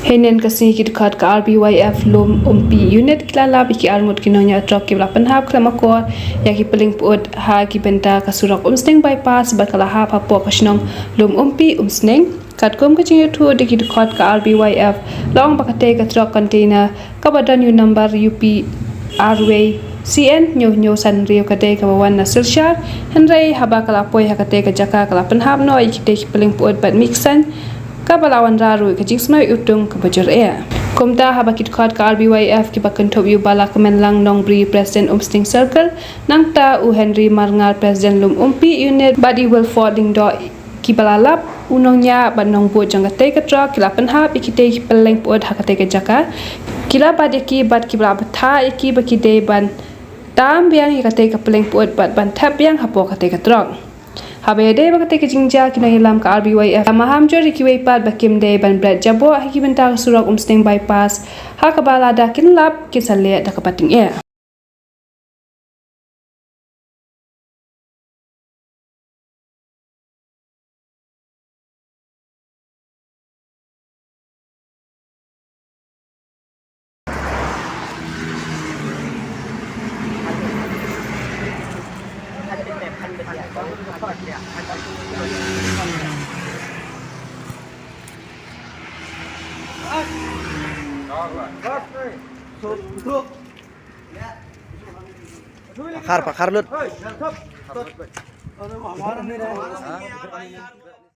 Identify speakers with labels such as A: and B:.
A: Henen kasi kidkat ka RBYF lum unit kilala biki armut kinonya trok kibla pynhap klamakor ya ki pylleng pyut ha ki benta kasurak Umsning By-pass bakala ha papo kasnong lum umsning kat kom kaching tu de kidkat ka RBYF long bakate ka trok container kabadan yu number UP RW CN nyo san rio kate ka wawan na silshar henrei haba kala poi hakate ka jaka kala pynhap no ikite ki pylleng pyut bat mixan kabalawan raru ke jiksma utung ke bajur air. Komta haba kidkat ka RBYF ki bakan top yu bala kemen lang nong bri President Umsning Circle nang ta u Henry Marngar President lum unit badi will fording do ki balalap unongnya ban nong bu jangate ka tra kila pynhap ikite ki pylleng pyut hakate ka jaka kila badeki bad ki bala batha iki bakide ban tam biang ikate ka pylleng pyut bad ban thap biang hapo kate ka trok. Habede bakate ke jingja kina hilam ka RBYF maham jori ki weipat bakim de ban brat jabo haki benta surak Umsning By-pass ha kabala da kinlap kisale da kapating e
B: Pakar lut.